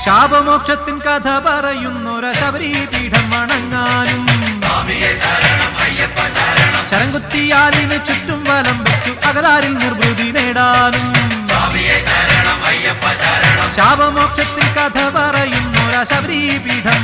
ശാപമോക്ഷത്തിൻ കഥ പറയുന്നൊര ശബരീപീഠം വണങ്ങാനും ശരംകുത്തിയാലിന് ചുറ്റും വലം വെച്ചു അകലാരിൽ നിർവൃതി നേടാനും ശാപമോക്ഷത്തിൻ കഥ പറയുന്നൊര ശബരീപീഠം